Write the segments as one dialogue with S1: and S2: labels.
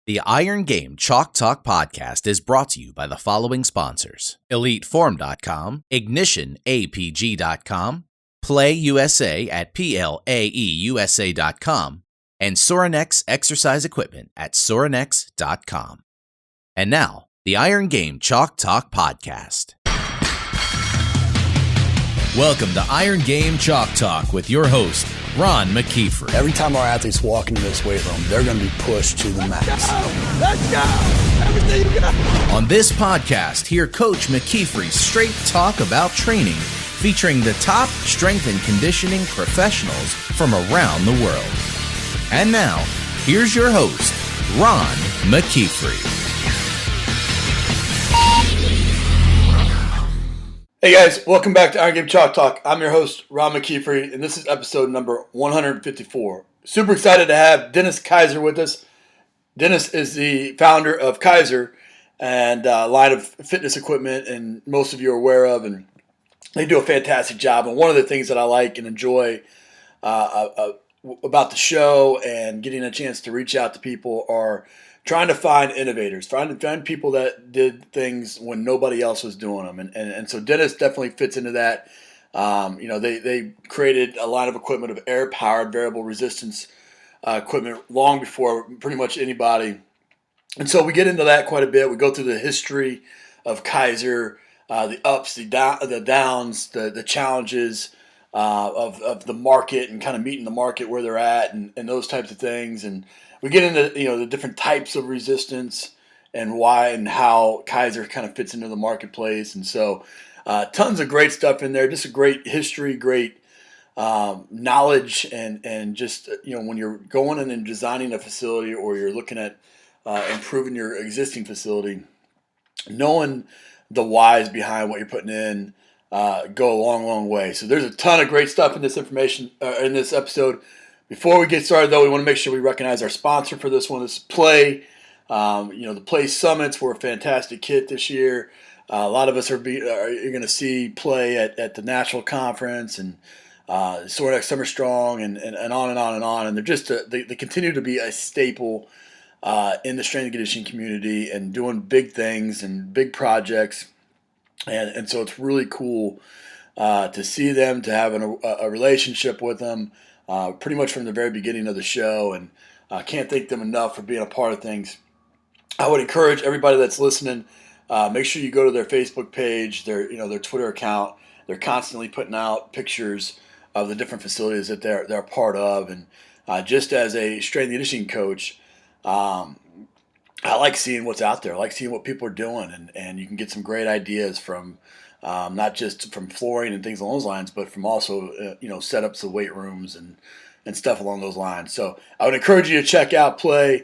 S1: The Iron Game Chalk Talk podcast is brought to you by the following sponsors: EliteForm.com, IgnitionAPG.com, PlayUSA at PLAEUSA.com, and Sorinex Exercise Equipment at Sorinex.com. And now, the Iron Game Chalk Talk podcast. Welcome to Iron Game Chalk Talk with your host, Ron McKeefery.
S2: Every time our athletes walk into this weight room, they're going to be pushed to the max.
S3: Let's go! Everything you got!
S1: On this podcast, hear Coach McKeefery straight talk about training, featuring the top strength and conditioning professionals from around the world. And now, here's your host, Ron McKeefery.
S4: Hey guys, welcome back to Iron Game Chalk Talk. I'm your host, Ron McKeefery, and this is episode number 154. Super excited to have Dennis Keiser with us. Dennis is the founder of Keiser and a line of fitness equipment, and most of you are aware of, and they do a fantastic job. And one of the things that I like and enjoy about the show and getting a chance to reach out to people are trying to find innovators, trying to find people that did things when nobody else was doing them. And so Dennis definitely fits into that. They created a line of equipment of air-powered variable resistance equipment long before pretty much anybody. And so we get into that quite a bit. We go through the history of Keiser, the ups, the downs, the challenges of the market, and kind of meeting the market where they're at, and those types of things. And we get into the different types of resistance and why and how Keiser kind of fits into the marketplace. And so tons of great stuff in there, just a great history, great knowledge, and just when you're going in and designing a facility, or you're looking at improving your existing facility, knowing the whys behind what you're putting in go a long way. So there's a ton of great stuff in this information in this episode. Before we get started, though, we want to make sure we recognize our sponsor for this one. This is Play. The Play Summits were a fantastic kit this year. A lot of us you're going to see Play at the National Conference and Sorinex Summer Strong and on and on and on. And they're just they continue to be a staple in the strength and conditioning community and doing big things and big projects. And so it's really cool to see them, to have a relationship with them. Pretty much from the very beginning of the show, and I can't thank them enough for being a part of things. I would encourage everybody that's listening, make sure you go to their Facebook page, their Twitter account. They're constantly putting out pictures of the different facilities that they're a part of, and just as a strength and conditioning coach, I like seeing what's out there. I like seeing what people are doing, and you can get some great ideas from not just from flooring and things along those lines, but from also setups of weight rooms and stuff along those lines. So I would encourage you to check out Play.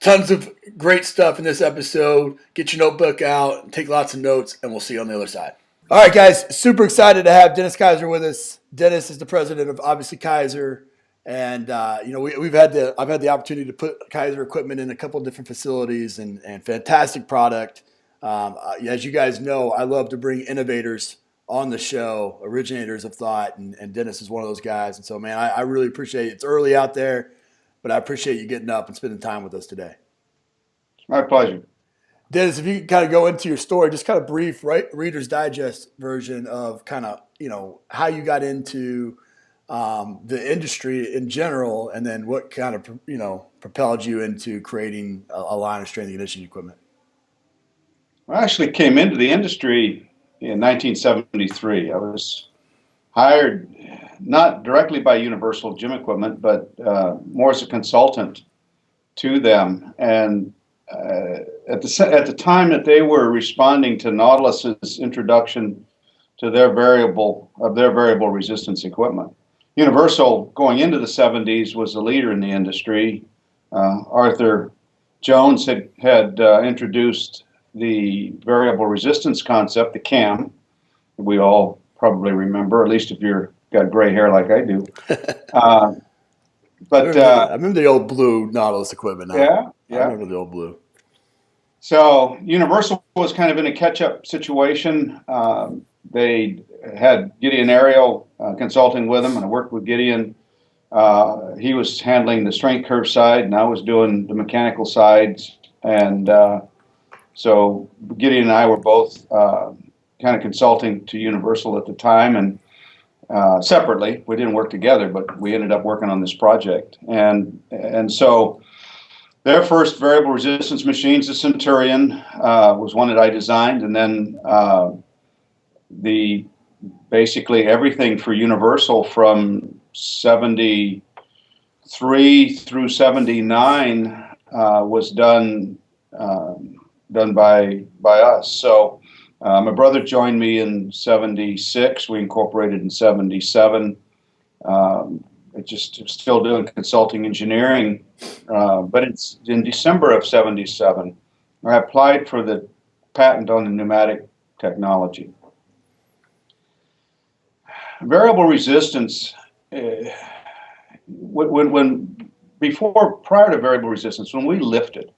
S4: Tons of great stuff in this episode. Get your notebook out and take lots of notes, and we'll see you on the other side. All right, guys, super excited to have Dennis Keiser with us. Dennis is the president of obviously Keiser, and I've had the opportunity to put Keiser equipment in a couple of different facilities, and fantastic product. As you guys know, I love to bring innovators on the show, originators of thought, and Dennis is one of those guys. And so, man, I really appreciate it. It's early out there, but I appreciate you getting up and spending time with us today.
S5: My pleasure.
S4: Dennis, if you could kind of go into your story, just kind of brief, right, Reader's Digest version of kind of, how you got into the industry in general, and then what kind of, propelled you into creating a line of strength and conditioning equipment.
S5: I actually came into the industry in 1973. I was hired not directly by Universal Gym Equipment, but more as a consultant to them. And at the time that they were responding to Nautilus's introduction to their variable resistance equipment, Universal going into the 70s was a leader in the industry. Arthur Jones had introduced the variable resistance concept, the CAM, we all probably remember, at least if you've got gray hair like I do. I
S4: remember the old blue Nautilus equipment now.
S5: Yeah.
S4: I remember the old blue.
S5: So Universal was kind of in a catch-up situation. They had Gideon Ariel consulting with them, and I worked with Gideon. He was handling the strength curve side, and I was doing the mechanical sides And so Gideon and I were both kind of consulting to Universal at the time, and separately. We didn't work together, but we ended up working on this project. And so their first variable resistance machines, the Centurion, was one that I designed, and then basically everything for Universal from 73 through 79 was done by us. So my brother joined me in 76. We incorporated in 77. Just still doing consulting engineering, but it's in December of 77. I applied for the patent on the pneumatic technology. Variable resistance, prior to variable resistance, when we lifted,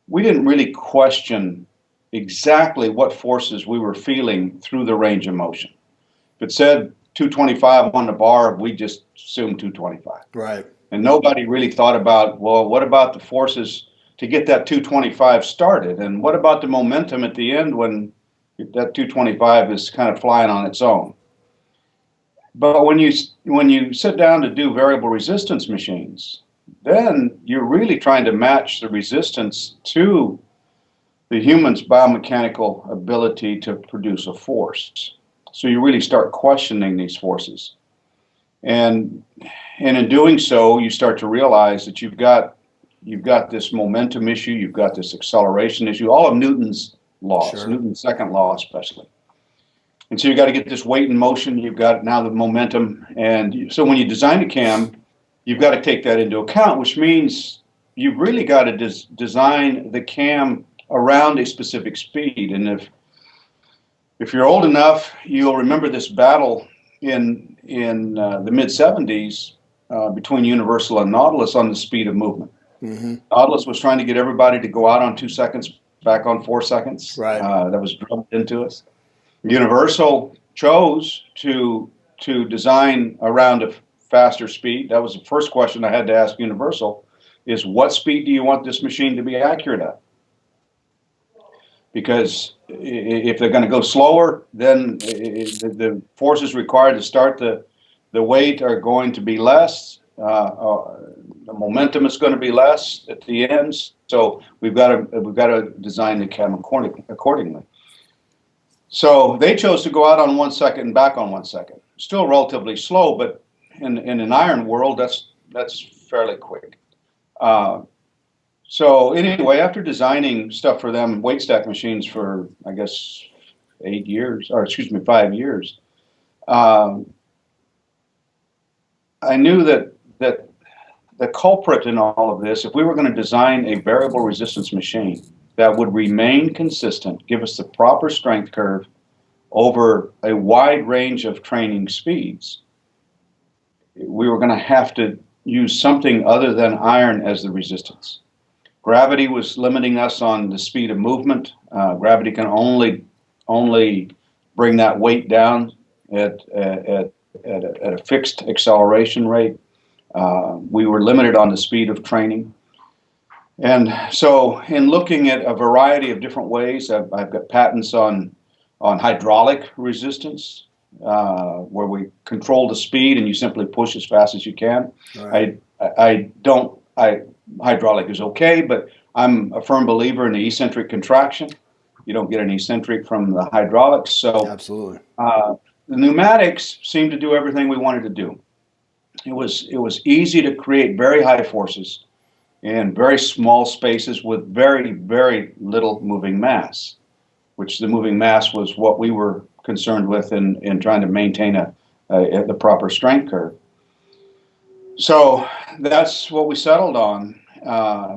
S5: we didn't really question exactly what forces we were feeling through the range of motion. If it said 225 on the bar, we just assumed 225.
S4: Right.
S5: And nobody really thought about, well, what about the forces to get that 225 started? And what about the momentum at the end when that 225 is kind of flying on its own? But when you sit down to do variable resistance machines, then you're really trying to match the resistance to the human's biomechanical ability to produce a force. So you really start questioning these forces. And in doing so, you start to realize that you've got this momentum issue, you've got this acceleration issue, all of Newton's laws, sure. Newton's second law especially. And so you've got to get this weight in motion, you've got now the momentum. And so when you design a cam, you've got to take that into account, which means you've really got to design the cam around a specific speed. And if you're old enough, you'll remember this battle in the mid-70s between Universal and Nautilus on the speed of movement. Mm-hmm. Nautilus was trying to get everybody to go out on 2 seconds, back on 4 seconds.
S4: Right.
S5: That was drilled into us. Universal chose to design around a faster speed. That was the first question I had to ask Universal, is what speed do you want this machine to be accurate at? Because if they're going to go slower, then the forces required to start the weight are going to be less. The momentum is going to be less at the ends. So we've got to design the cam accordingly. So they chose to go out on 1 second and back on 1 second. Still relatively slow, but in an iron world, that's fairly quick. So anyway, after designing stuff for them, weight stack machines for, I guess, 5 years, I knew that the culprit in all of this, if we were going to design a variable resistance machine that would remain consistent, give us the proper strength curve over a wide range of training speeds, we were going to have to use something other than iron as the resistance. Gravity was limiting us on the speed of movement. Gravity can only bring that weight down at a fixed acceleration rate. We were limited on the speed of training. And so in looking at a variety of different ways, I've got patents on hydraulic resistance, where we control the speed and you simply push as fast as you can. Right. Hydraulic is okay, but I'm a firm believer in the eccentric contraction. You don't get an eccentric from the hydraulics. So
S4: absolutely.
S5: The pneumatics seemed to do everything we wanted to do. It was easy to create very high forces in very small spaces with very, very little moving mass, which the moving mass was what we were concerned with in trying to maintain the proper strength curve. So that's what we settled on.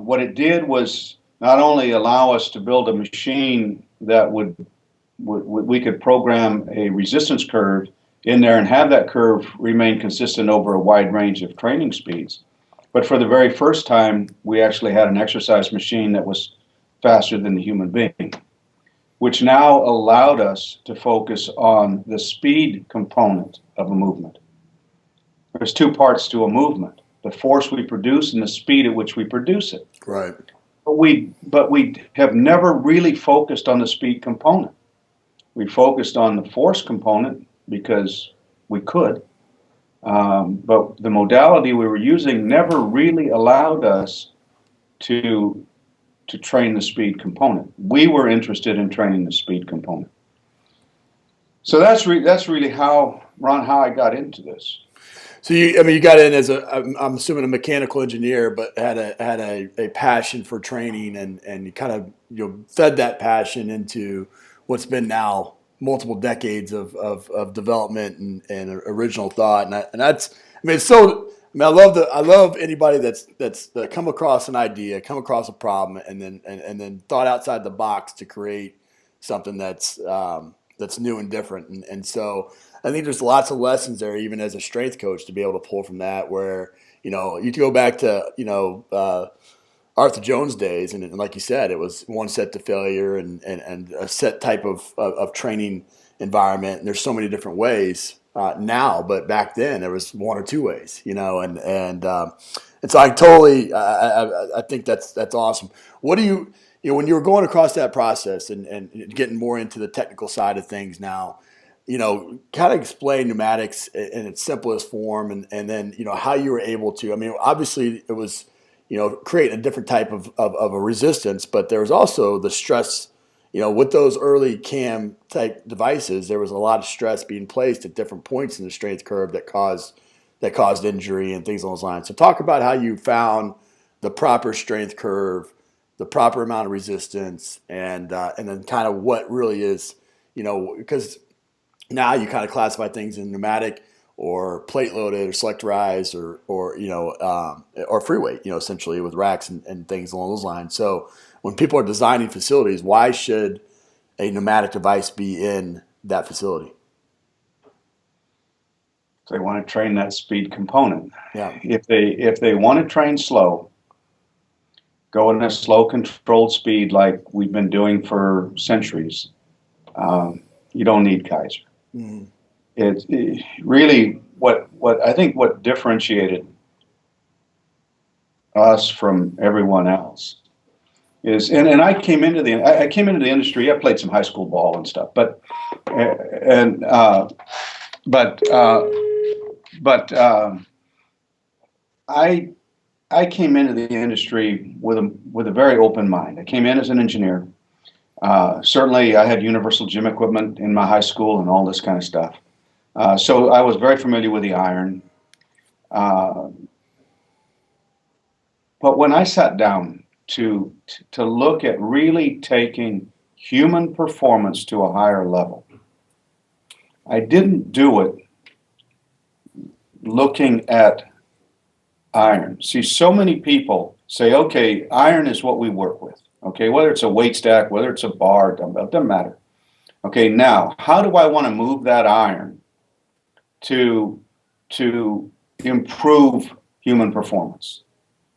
S5: What it did was not only allow us to build a machine that we could program a resistance curve in there and have that curve remain consistent over a wide range of training speeds, but for the very first time, we actually had an exercise machine that was faster than the human being, which now allowed us to focus on the speed component of a movement. There's two parts to a movement: the force we produce and the speed at which we produce it.
S4: Right.
S5: but we have never really focused on the speed component. We focused on the force component because we could, but the modality we were using never really allowed us to train the speed component. We were interested in training the speed component. So that's really how, Ron, how I got into this.
S4: So you got in as I'm assuming a mechanical engineer, but had a passion for training, and you kind of fed that passion into what's been now multiple decades of development and original thought, and that's it's so. I love anybody that's come across an idea, come across a problem, and then thought outside the box to create something that's new and different, and so I think there's lots of lessons there, even as a strength coach, to be able to pull from that. Where you go back to Arthur Jones days, and like you said, it was one set to failure and a set type of training environment. And there's so many different ways now, but back then there was one or two ways, and so I totally I think that's awesome. What do you when you were going across that process and getting more into the technical side of things now? Kind of explain pneumatics in its simplest form, and then how you were able to. I mean, obviously it was create a different type of a resistance, but there was also the stress. With those early cam type devices, there was a lot of stress being placed at different points in the strength curve that caused injury and things along those lines. So talk about how you found the proper strength curve, the proper amount of resistance, and then kind of what really is because now you kind of classify things in pneumatic or plate loaded or selectorized or free weight, essentially with racks and things along those lines. So when people are designing facilities, why should a pneumatic device be in that facility?
S5: They want to train that speed component.
S4: Yeah.
S5: If they want to train slow, go in a slow controlled speed like we've been doing for centuries, you don't need Keiser. Mm-hmm. It's really what I think what differentiated us from everyone else is, and I came into the industry. I played some high school ball and stuff, but I came into the industry with a very open mind. I came in as an engineer. Certainly, I had universal gym equipment in my high school and all this kind of stuff. So I was very familiar with the iron. But when I sat down to look at really taking human performance to a higher level, I didn't do it looking at iron. See, so many people say, okay, iron is what we work with. Okay, whether it's a weight stack, whether it's a bar, dumbbell, doesn't matter. Okay, now, how do I want to move that iron to improve human performance?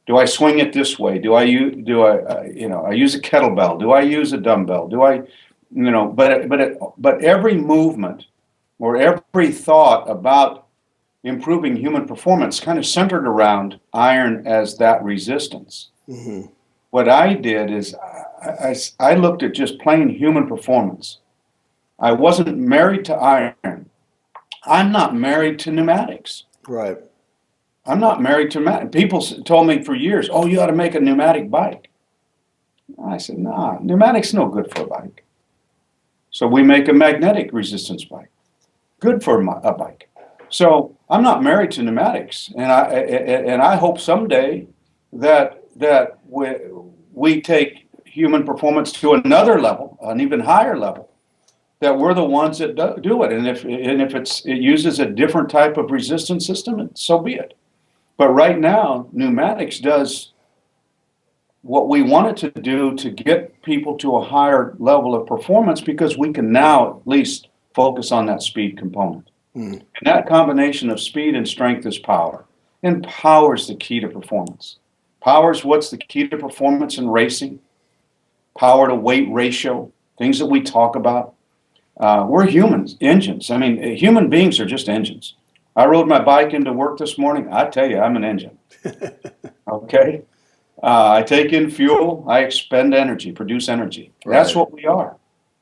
S5: Do I swing it this way? I use a kettlebell? Do I use a dumbbell? But every movement or every thought about improving human performance kind of centered around iron as that resistance. Mm-hmm. What I did is I looked at just plain human performance. I wasn't married to iron. I'm not married to pneumatics.
S4: Right.
S5: I'm not married to pneumatics. People told me for years, oh, you ought to make a pneumatic bike. I said, nah, pneumatic's no good for a bike. So we make a magnetic resistance bike. Good for a bike. So I'm not married to pneumatics. And I hope someday that we take human performance to another level, an even higher level, that we're the ones that do it. And if it uses a different type of resistance system, so be it. But right now, pneumatics does what we want it to do to get people to a higher level of performance, because we can now at least focus on that speed component. Mm. And that combination of speed and strength is power. And power is the key to performance. Power is what's the key to performance in racing. Power to weight ratio, things that we talk about. We're humans, engines. I mean, human beings are just engines. I rode my bike into work this morning. I tell you, I'm an engine. Okay? I take in fuel, I expend energy, produce energy. That's
S2: Right.
S5: what we are.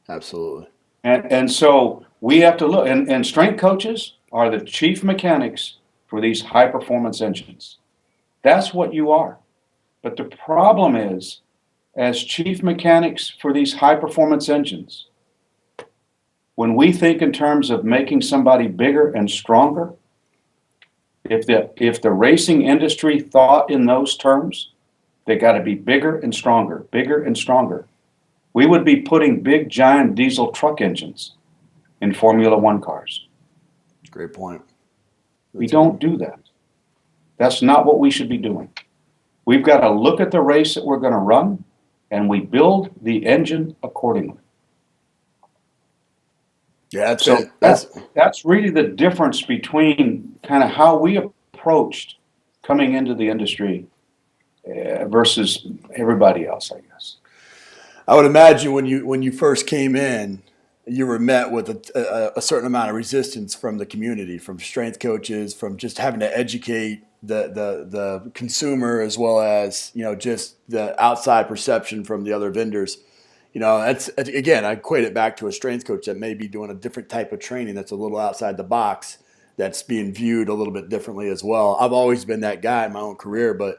S2: Absolutely.
S5: And so we have to look, and strength coaches are the chief mechanics for these high performance engines. That's what you are. But the problem is, as chief mechanics for these high performance engines, when we think in terms of making somebody bigger and stronger, if the racing industry thought in those terms, they got to be bigger and stronger, bigger and stronger. We would be putting big giant diesel truck engines in Formula One cars.
S2: Great point.
S5: We don't do that. That's not what we should be doing. We've got to look at the race that we're going to run, and we build the engine accordingly.
S2: Yeah,
S5: So that's really the difference between kind of how we approached coming into the industry versus everybody else, I guess.
S2: I would imagine when you first came in, you were met with a certain amount of resistance from the community, from strength coaches, from just having to educate the consumer, as well as, you know, just the outside perception from the other vendors. You know, that's, again, I equate it back to a strength coach that may be doing a different type of training that's a little outside the box, that's being viewed a little bit differently as well. I've always been that guy in my own career, but,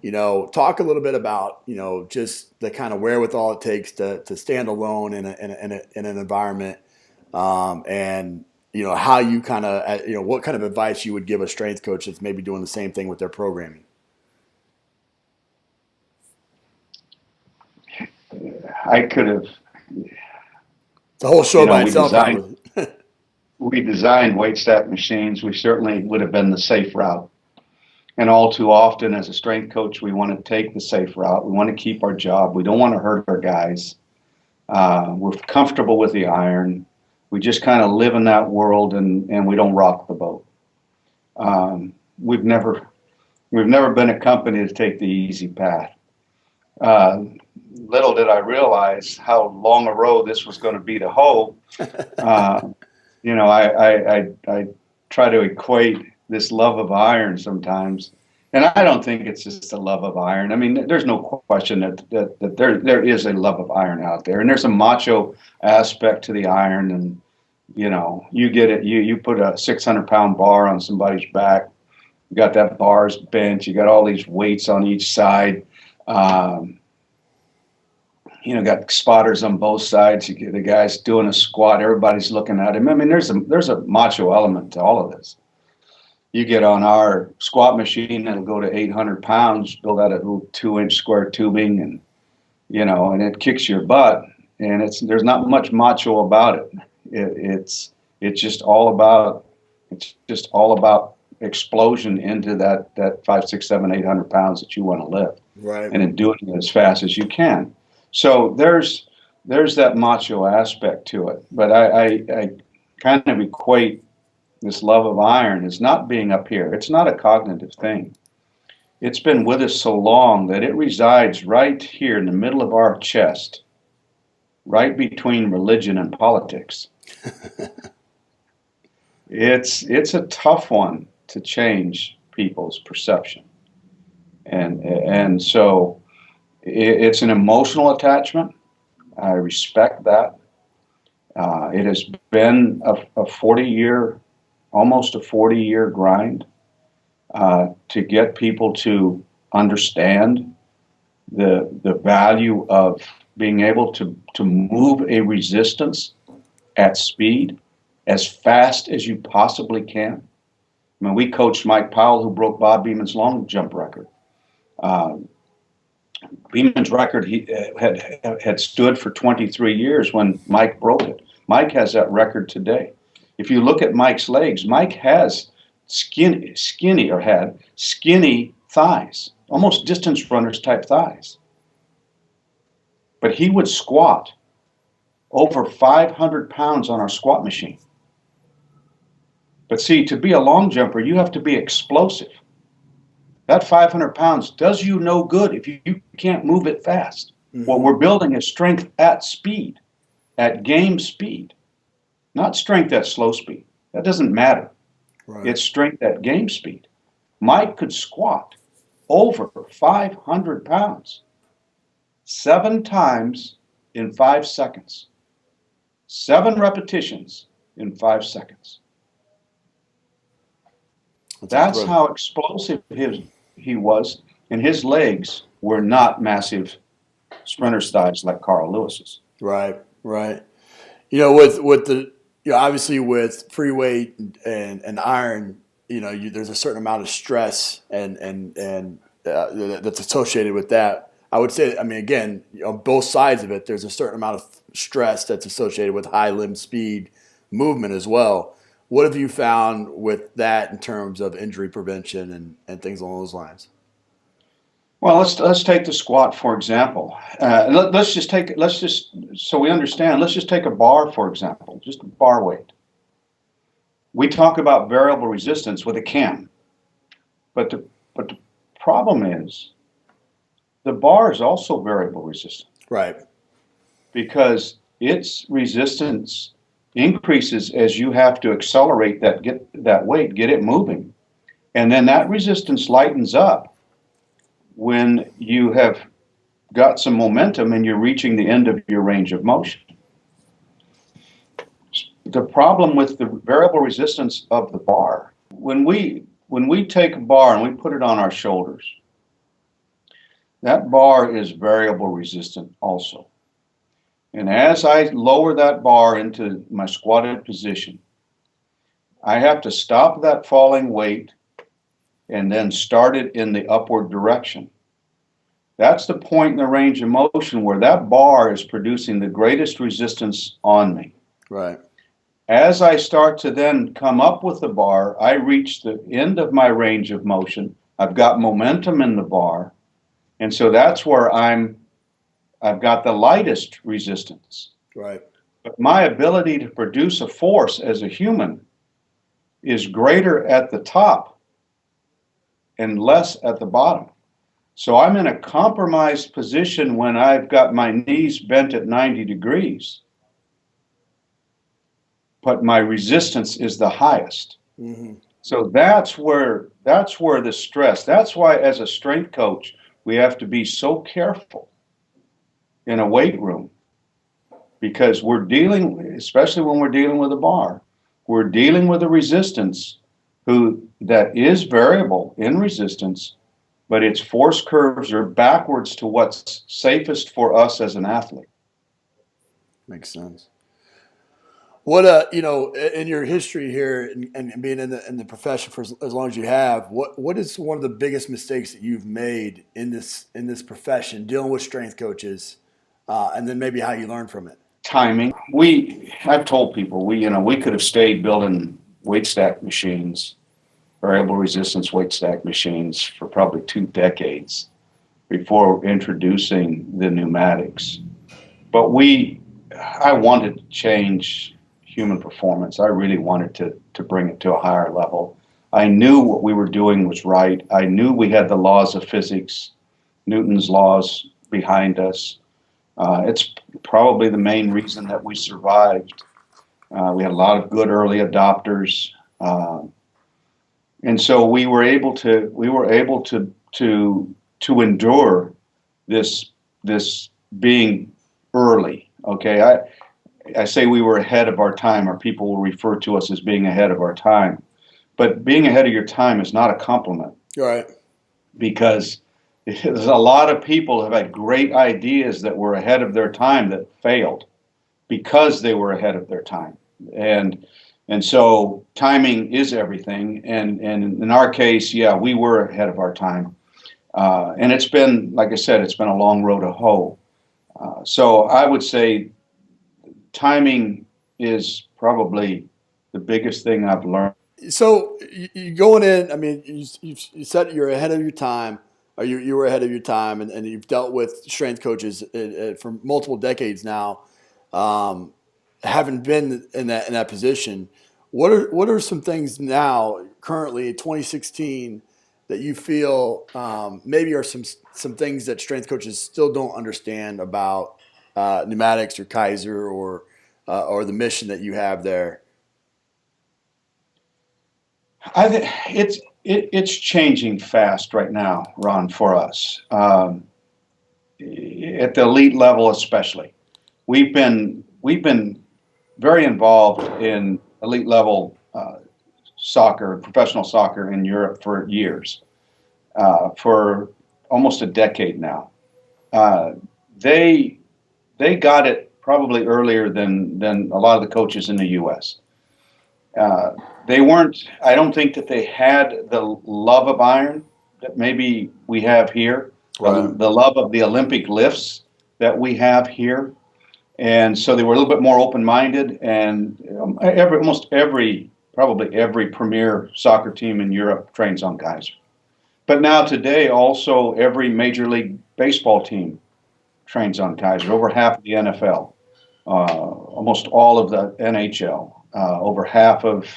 S2: you know, talk a little bit about, you know, just the kind of wherewithal it takes to stand alone in an environment, and, you know, how you kind of, you know, what kind of advice you would give a strength coach that's maybe doing the same thing with their programming.
S5: I could have.
S2: The whole show by itself.
S5: We designed weight stack machines. We certainly would have been the safe route. And all too often, as a strength coach, we want to take the safe route. We want to keep our job. We don't want to hurt our guys. We're comfortable with the iron. We just kind of live in that world, and we don't rock the boat. We've never been a company to take the easy path. Little did I realize how long a road this was going to be to hoe. You know, I try to equate this love of iron sometimes, and I don't think it's just a love of iron. I mean, there's no question that there is a love of iron out there, and there's a macho aspect to the iron. And you know, you get it. You put a 600-pound bar on somebody's back. You got that bar's bent. You got all these weights on each side. You know, got spotters on both sides. You get the guy's doing a squat. Everybody's looking at him. I mean, there's a macho element to all of this. You get on our squat machine, it'll go to 800 pounds, build out a little 2-inch square tubing, and you know, and it kicks your butt. And there's not much macho about it. It's just all about explosion into that 5, 6, 7, 800 pounds that you want to lift,
S2: Right.
S5: and then doing it as fast as you can. So there's that macho aspect to it. But I kind of equate this love of iron as not being up here. It's not a cognitive thing. It's been with us so long that it resides right here in the middle of our chest, right between religion and politics. It's a tough one to change people's perception. And so it's an emotional attachment. I respect that. It has been almost a 40-year grind to get people to understand the value of being able to move a resistance at speed as fast as you possibly can. I mean, we coached Mike Powell, who broke Bob Beeman's long jump record. Beeman's record had stood for 23 years when Mike broke it. Mike has that record today. If you look at Mike's legs, Mike has had skinny thighs, almost distance runners type thighs. But he would squat over 500 pounds on our squat machine. But see, to be a long jumper, you have to be explosive. That 500 pounds does you no good if you can't move it fast. Mm-hmm. What we're building is strength at speed, at game speed, not strength at slow speed. That doesn't matter. Right. It's strength at game speed. Mike could squat over 500 pounds 7 times in 5 seconds. 7 repetitions in 5 seconds. That's how explosive he was, and his legs were not massive sprinter's thighs like Carl Lewis's.
S2: Right, right. With the obviously with free weight and iron, there's a certain amount of stress and that's associated with that. I would say, I mean, again, on both sides of it, there's a certain amount of stress that's associated with high limb speed movement as well. What have you found with that in terms of injury prevention and things along those lines?
S5: Well, let's take the squat for example. Let's just so we understand. Let's just take a bar for example, just a bar weight. We talk about variable resistance with a cam, but the problem is the bar is also variable resistance,
S2: right?
S5: Because its resistance increases as you have to accelerate that weight, get it moving, and then that resistance lightens up when you have got some momentum and you're reaching the end of your range of motion. The problem with the variable resistance of the bar, when we take a bar and we put it on our shoulders, that bar is variable resistant also. And as I lower that bar into my squatted position, I have to stop that falling weight and then start it in the upward direction. That's the point in the range of motion where that bar is producing the greatest resistance on me.
S2: Right.
S5: As I start to then come up with the bar, I reach the end of my range of motion. I've got momentum in the bar. And so that's where I've got the lightest resistance.
S2: Right.
S5: But my ability to produce a force as a human is greater at the top and less at the bottom. So I'm in a compromised position when I've got my knees bent at 90 degrees, but my resistance is the highest. Mm-hmm. So that's where the stress, that's why as a strength coach, we have to be so careful in a weight room, because we're dealing, especially when we're dealing with a bar, we're dealing with a resistance that is variable in resistance, but its force curves are backwards to what's safest for us as an athlete.
S2: Makes sense. What in your history here and being in the profession for as long as you have, what is one of the biggest mistakes that you've made in this profession dealing with strength coaches, and then maybe how you learn from it?
S5: Timing. I've told people we could have stayed building weight stack machines, variable resistance weight stack machines for probably 2 decades before introducing the pneumatics. But I wanted to change human performance. I really wanted to bring it to a higher level. I knew what we were doing was right. I knew we had the laws of physics, Newton's laws behind us. It's probably the main reason that we survived. We had a lot of good early adopters, and so we were able to endure this being early. Okay, I say we were ahead of our time, or people will refer to us as being ahead of our time. But being ahead of your time is not a compliment.
S2: Right.
S5: Because there's a lot of people who have had great ideas that were ahead of their time that failed because they were ahead of their time. And so timing is everything. And in our case, yeah, we were ahead of our time. And it's been, like I said, it's been a long road to hoe. So I would say timing is probably the biggest thing I've learned.
S2: So you going in, I mean, you said you're ahead of your time, or you were ahead of your time, and you've dealt with strength coaches for multiple decades now, having been in that position. What are some things now, currently in 2016, that you feel maybe are some things that strength coaches still don't understand about pneumatics or Keiser or the mission that you have there?
S5: I think it's changing fast right now, Ron, for us. At the elite level especially. We've been very involved in elite level soccer, professional soccer in Europe for years, for almost a decade now. They got it probably earlier than a lot of the coaches in the U.S. They weren't. I don't think that they had the love of iron that maybe we have here,
S2: Right.
S5: the love of the Olympic lifts that we have here. And so they were a little bit more open-minded, and probably every premier soccer team in Europe trains on Keiser. But now today, also every Major League Baseball team trains on Keiser. Over half of the NFL, almost all of the NHL, over half of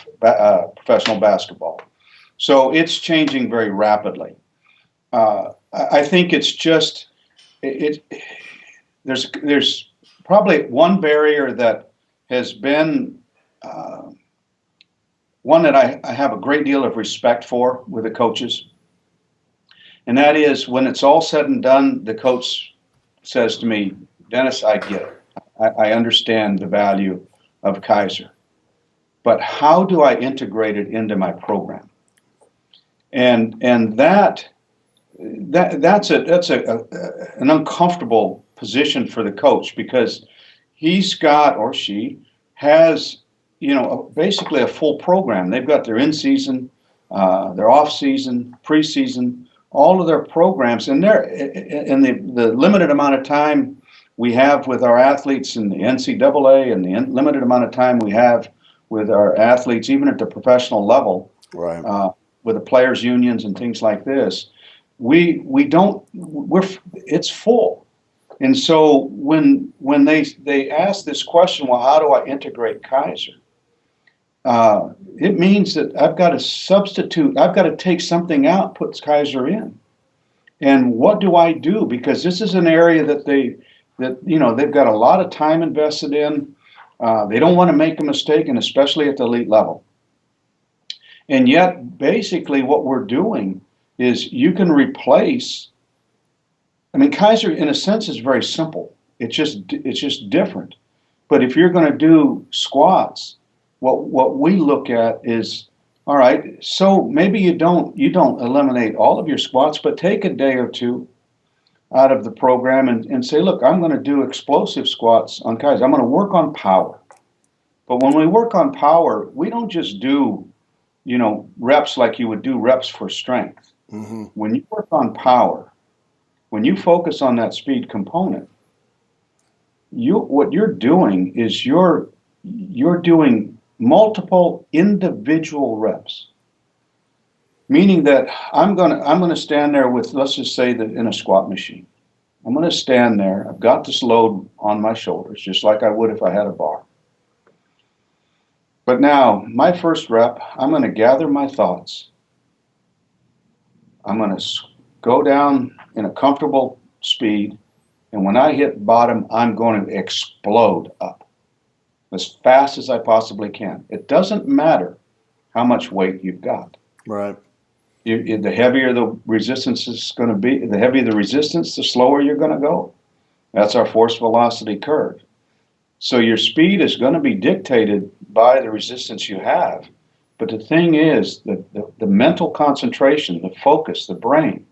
S5: professional basketball. So it's changing very rapidly. I think it's just there's probably one barrier that has been one that I have a great deal of respect for with the coaches. And that is, when it's all said and done, the coach says to me, Dennis, I get it. I understand the value of Keiser. But how do I integrate it into my program? And that's an uncomfortable position for the coach, because he's got, or she has, basically a full program. They've got their in-season, their off-season, preseason, all of their programs, and the limited amount of time we have with our athletes in the NCAA, and the limited amount of time we have with our athletes, even at the professional level,
S2: Right.
S5: With the players' unions and things like this, it's full. And so when they ask this question, well, how do I integrate Keiser? It means that I've got to substitute. I've got to take something out, put Keiser in. And what do I do? Because this is an area that they've got a lot of time invested in. They don't want to make a mistake, and especially at the elite level. And yet, basically, what we're doing is you can replace. I mean, Keiser, in a sense, is very simple. It's just different. But if you're going to do squats, what we look at is, all right, so maybe you don't eliminate all of your squats, but take a day or two out of the program and say, look, I'm going to do explosive squats on Keiser. I'm going to work on power. But when we work on power, we don't just do, reps like you would do reps for strength.
S2: Mm-hmm.
S5: When you work on power, when you focus on that speed component, what you're doing is you're doing multiple individual reps. Meaning that I'm gonna stand there with, let's just say that in a squat machine. I'm gonna stand there, I've got this load on my shoulders, just like I would if I had a bar. But now, my first rep, I'm gonna gather my thoughts. I'm gonna go down in a comfortable speed, and when I hit bottom, I'm going to explode up as fast as I possibly can. It doesn't matter how much weight you've got.
S2: Right.
S5: The heavier the resistance is going to be, the heavier the resistance, the slower you're going to go. That's our force velocity curve. So your speed is going to be dictated by the resistance you have. But the thing is that the mental concentration, the focus, the brain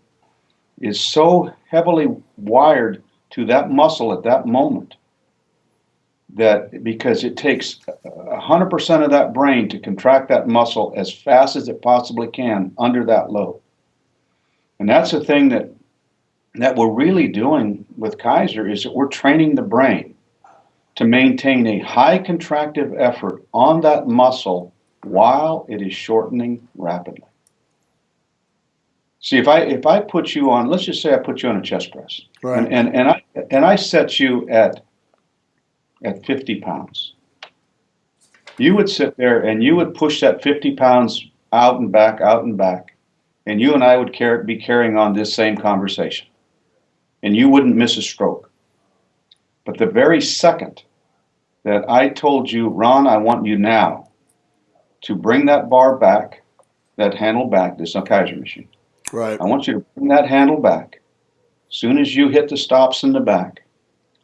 S5: is so heavily wired to that muscle at that moment that because it takes 100% of that brain to contract that muscle as fast as it possibly can under that load. And that's the thing that we're really doing with Keiser, is that we're training the brain to maintain a high contractive effort on that muscle while it is shortening rapidly. See, if I put you on, let's just say I put you on a chest press,
S2: Right.
S5: and I set you at 50 pounds. You would sit there and you would push that 50 pounds out and back, and you and I would be carrying on this same conversation, and you wouldn't miss a stroke. But the very second that I told you, Ron, I want you now to bring that bar back that handle back. This is a Keiser machine.
S2: Right.
S5: I want you to bring that handle back. As soon as you hit the stops in the back,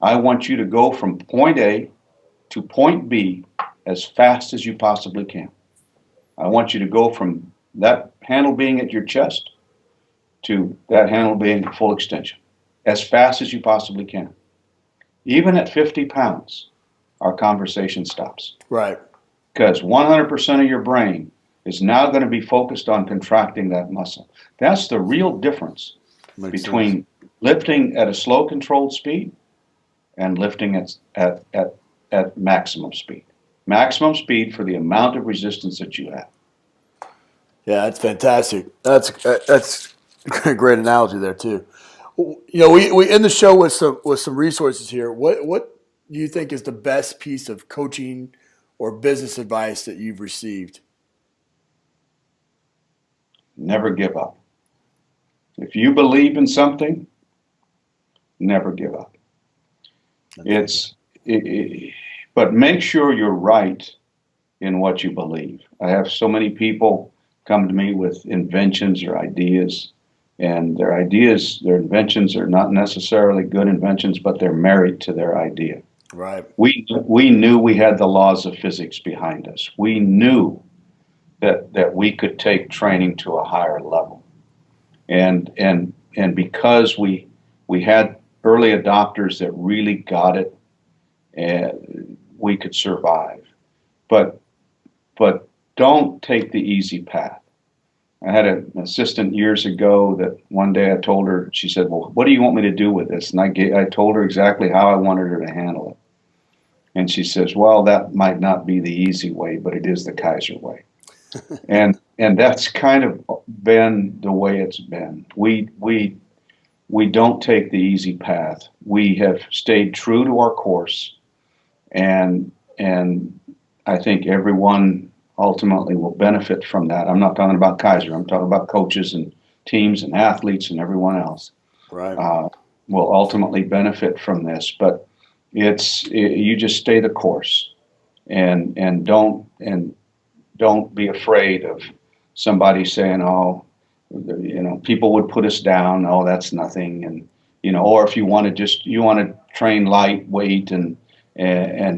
S5: I want you to go from point A to point B as fast as you possibly can. I want you to go from that handle being at your chest to that handle being at full extension as fast as you possibly can. Even at 50 pounds, our conversation stops.
S2: Right.
S5: Because 100% of your brain is now going to be focused on contracting that muscle. That's the real difference between lifting at a slow, controlled speed and lifting at maximum speed. Maximum speed for the amount of resistance that you have.
S2: Yeah, that's fantastic. That's a great analogy there too. You know, we end the show with some resources here. What do you think is the best piece of coaching or business advice that you've received?
S5: Never give up. If you believe in something, never give up. But make sure you're right in what you believe. I have so many people come to me with inventions or ideas, and their inventions are not necessarily good inventions, but they're married to their idea.
S2: Right.
S5: We knew we had the laws of physics behind us. We knew that we could take training to a higher level. And because we had early adopters that really got it, and we could survive. But don't take the easy path. I had an assistant years ago that one day I told her, she said, well, what do you want me to do with this? And I told her exactly how I wanted her to handle it. And she says, well, that might not be the easy way, but it is the Keiser way. and that's kind of been the way it's been. We don't take the easy path. We have stayed true to our course, and I think everyone ultimately will benefit from that. I'm not talking about Keiser. I'm talking about coaches and teams and athletes and everyone else.
S2: Right.
S5: Will ultimately benefit from this, but you just stay the course, and don't be afraid of somebody saying, oh, people would put us down. Oh, that's nothing. And, or if you want to train lightweight and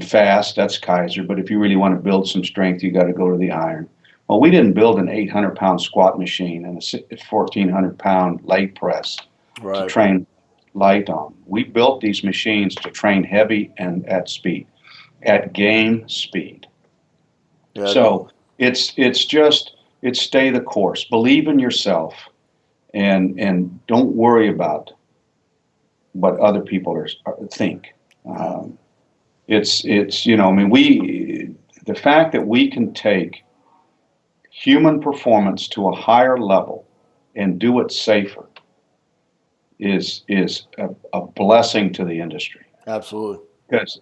S5: fast, that's Keiser. But if you really want to build some strength, you got to go to the iron. Well, we didn't build an 800-pound squat machine and a 1,400-pound leg press to train light on. We built these machines to train heavy and at speed, at game speed. Yeah. So it's stay the course. Believe in yourself, and don't worry about what other people think. The fact that we can take human performance to a higher level and do it safer is a blessing to the industry.
S2: Absolutely.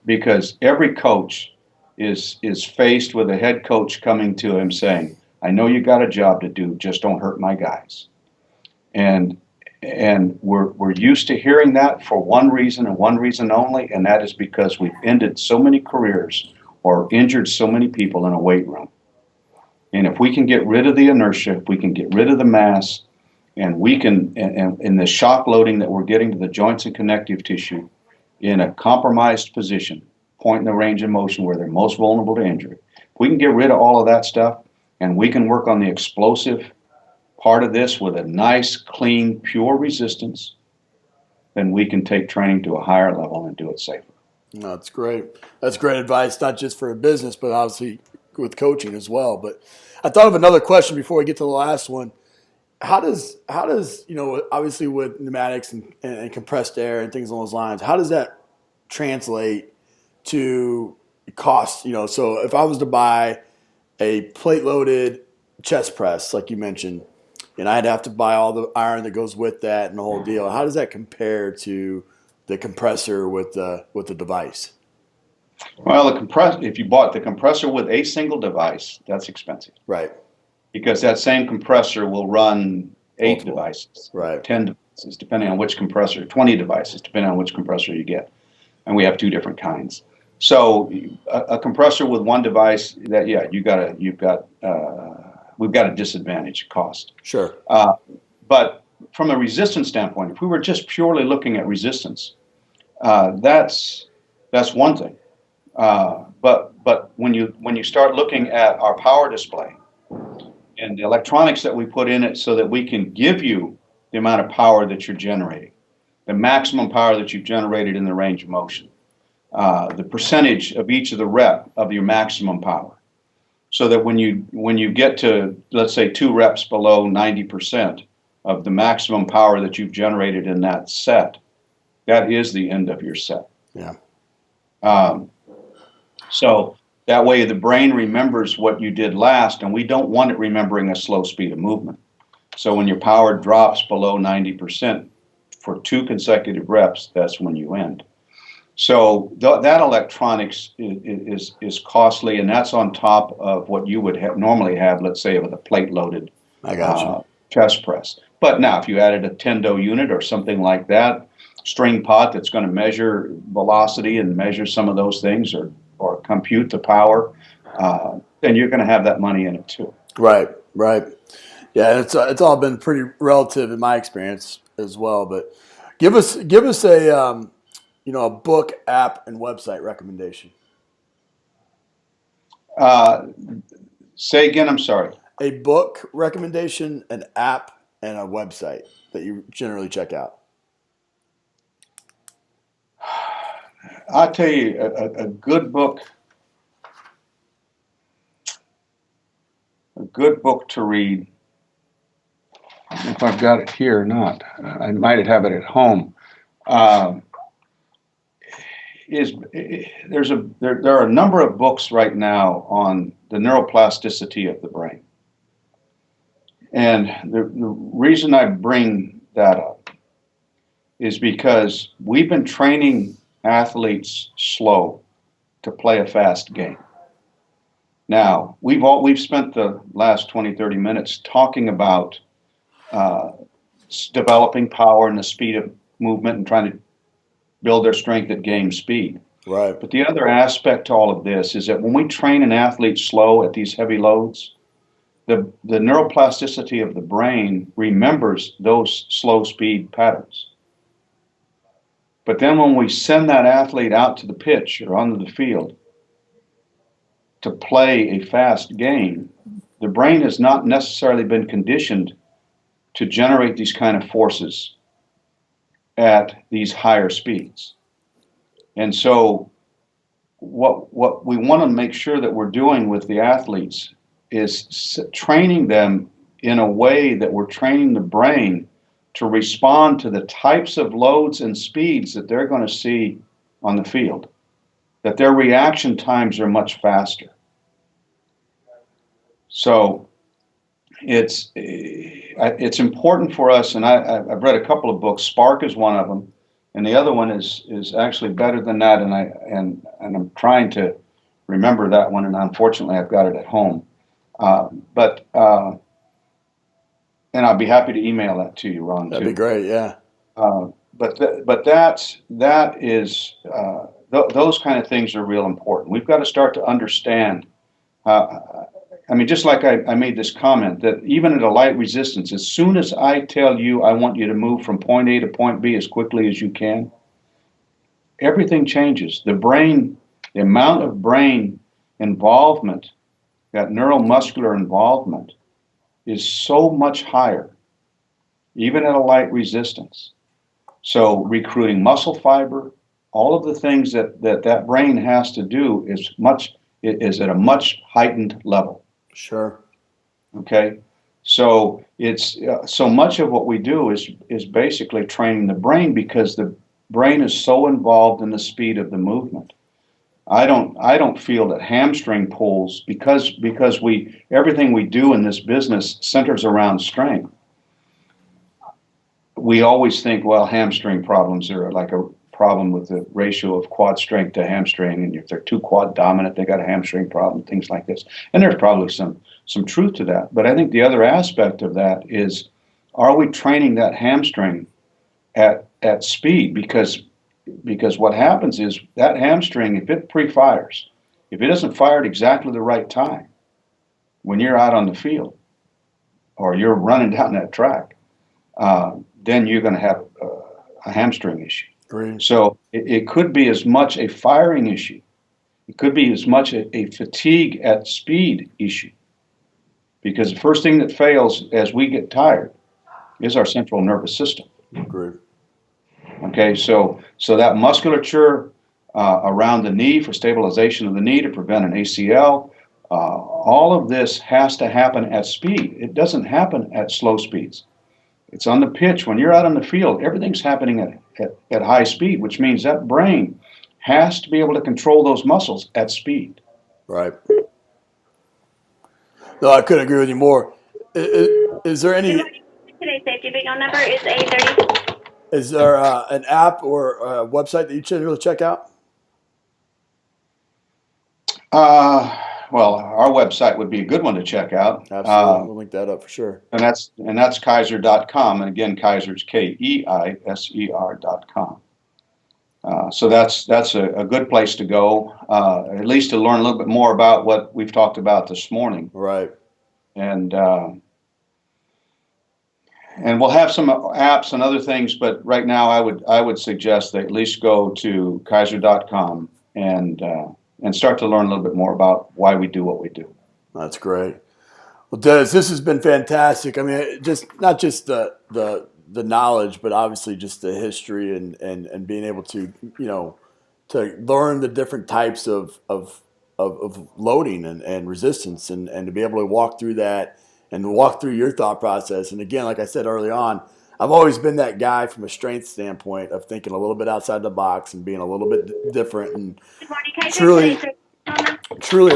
S5: Because every coach is faced with a head coach coming to him saying, I know you got a job to do, just don't hurt my guys. And we're used to hearing that for one reason and one reason only, and that is because we've ended so many careers or injured so many people in a weight room. And if we can get rid of the inertia, if we can get rid of the mass, and we can, and in the shock loading that we're getting to the joints and connective tissue in a compromised position, point in the range of motion where they're most vulnerable to injury, if we can get rid of all of that stuff, and we can work on the explosive part of this with a nice, clean, pure resistance, then we can take training to a higher level and do it safer.
S2: No, that's great. That's great advice, not just for a business, but obviously with coaching as well. But I thought of another question before we get to the last one. How does obviously with pneumatics and compressed air and things along those lines, how does that translate to cost? So if I was to buy a plate-loaded chest press, like you mentioned, and I'd have to buy all the iron that goes with that and the whole deal, how does that compare to the compressor with the device?
S5: Well, if you bought the compressor with a single device, that's expensive.
S2: Right.
S5: Because that same compressor will run 8 devices,
S2: right,
S5: 10 devices, depending on which compressor, 20 devices, depending on which compressor you get. And we have 2 different kinds. So a compressor with one device, you've got we've got a disadvantage cost.
S2: Sure.
S5: But from a resistance standpoint, if we were just purely looking at resistance, that's one thing. But when you start looking at our power display and the electronics that we put in it so that we can give you the amount of power that you're generating, the maximum power that you've generated in the range of motion, the percentage of each of the rep of your maximum power, so that when you get to, let's say, 2 reps below 90% of the maximum power that you've generated in that set, that is the end of your set.
S2: Yeah.
S5: So that way the brain remembers what you did last, and we don't want it remembering a slow speed of movement. So when your power drops below 90% for 2 consecutive reps, that's when you end. So that electronics is costly, and that's on top of what you would normally have, let's say, with a plate-loaded chest press. But now, if you added a Tendo unit or something like that, string pot that's going to measure velocity and measure some of those things, or compute the power, then you're going to have that money in it too.
S2: Right. Yeah, it's all been pretty relative in my experience as well. But give us a a book, app, and website recommendation.
S5: Say again, I'm sorry.
S2: A book recommendation, an app, and a website that you generally check out.
S5: I'll tell you a good book. A good book to read. I don't know if I've got it here or not. I might have it at home. There are a number of books right now on the neuroplasticity of the brain. And the reason I bring that up is because we've been training athletes slow to play a fast game. Now, we've spent the last 20, 30 minutes talking about developing power and the speed of movement and trying to build their strength at game speed.
S2: Right.
S5: But the other aspect to all of this is that when we train an athlete slow at these heavy loads, the neuroplasticity of the brain remembers those slow speed patterns. But then when we send that athlete out to the pitch or onto the field to play a fast game, the brain has not necessarily been conditioned to generate these kind of forces at these higher speeds. And so what we want to make sure that we're doing with the athletes is training them in a way that we're training the brain to respond to the types of loads and speeds that they're going to see on the field, that their reaction times are much faster. So it's important for us, and I've read a couple of books. Spark is one of them, and the other one is actually better than that, and I'm trying to remember that one, and unfortunately I've got it at home. And I'll be happy to email that to you, Ron.
S2: That'd be great, yeah.
S5: But those kind of things are real important. We've got to start to understand. Just like I made this comment, that even at a light resistance, as soon as I tell you I want you to move from point A to point B as quickly as you can, everything changes. The brain, the amount of brain involvement, that neuromuscular involvement, is so much higher, even at a light resistance. So recruiting muscle fiber, all of the things that brain has to do is at a much heightened level.
S2: Sure.
S5: Okay. So it's so much of what we do is basically training the brain, because the brain is so involved in the speed of the movement. I don't feel that hamstring pulls, because everything we do in this business centers around strength. We always think, well, hamstring problems are like a problem with the ratio of quad strength to hamstring, and if they're too quad dominant, they got a hamstring problem, things like this. And there's probably some truth to that. But I think the other aspect of that is, are we training that hamstring at speed? Because what happens is that hamstring, if it pre-fires, if it isn't fired exactly the right time when you're out on the field, or you're running down that track, then you're going to have a hamstring issue.
S2: Great.
S5: So it could be as much a firing issue. It could be as much a fatigue at speed issue. Because the first thing that fails as we get tired is our central nervous system.
S2: Great.
S5: Okay, so that musculature around the knee for stabilization of the knee to prevent an ACL, all of this has to happen at speed. It doesn't happen at slow speeds. It's on the pitch. When you're out on the field, everything's happening at high speed, which means that brain has to be able to control those muscles at speed.
S2: Right. No, I couldn't agree with you more. Is there any?
S6: Today's safety signal number is A30.
S2: Is there an app or a website that you should really check out?
S5: Well, our website would be a good one to check out.
S2: Absolutely. We'll link that up for sure.
S5: And that's Keiser.com. And again, Keiser's KEISER.com. So that's a good place to go, at least to learn a little bit more about what we've talked about this morning.
S2: Right.
S5: And we'll have some apps and other things, but right now I would suggest that at least go to Keiser.com and start to learn a little bit more about why we do what we do.
S2: That's great. Well, Dennis, this has been fantastic. I mean, just not just the knowledge, but obviously just the history and being able to, to learn the different types of loading and resistance and to be able to walk through that and walk through your thought process. And again, like I said early on, I've always been that guy from a strength standpoint of thinking a little bit outside the box and being a little bit different, and truly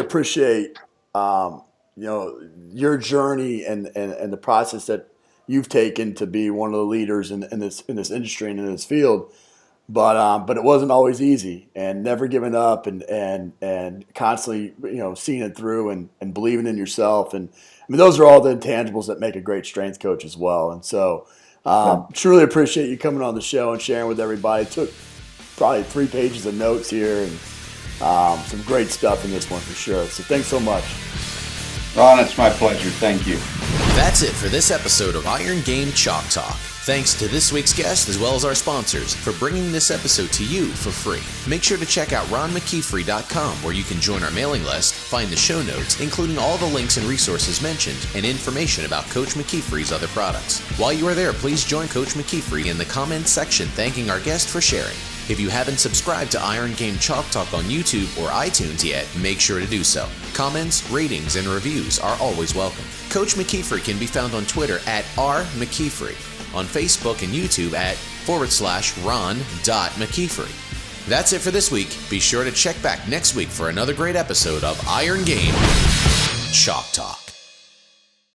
S2: appreciate, your journey and the process that you've taken to be one of the leaders in this industry and in this field. But it wasn't always easy, and never giving up and constantly, seeing it through and believing in yourself. And I mean, those are all the intangibles that make a great strength coach as well. And so truly appreciate you coming on the show and sharing with everybody. Took probably 3 pages of notes here and some great stuff in this one for sure. So thanks so much.
S5: Ron, it's my pleasure. Thank you.
S1: That's it for this episode of Iron Game Chalk Talk. Thanks to this week's guest as well as our sponsors for bringing this episode to you for free. Make sure to check out ronmckeefery.com, where you can join our mailing list, find the show notes, including all the links and resources mentioned, and information about Coach McKeefery's other products. While you are there, please join Coach McKeefery in the comments section thanking our guest for sharing. If you haven't subscribed to Iron Game Chalk Talk on YouTube or iTunes yet, make sure to do so. Comments, ratings, and reviews are always welcome. Coach McKeefery can be found on Twitter at @RMcKeefery, on Facebook and YouTube at /Ron.McKeefery. That's it for this week. Be sure to check back next week for another great episode of Iron Game Chalk Talk.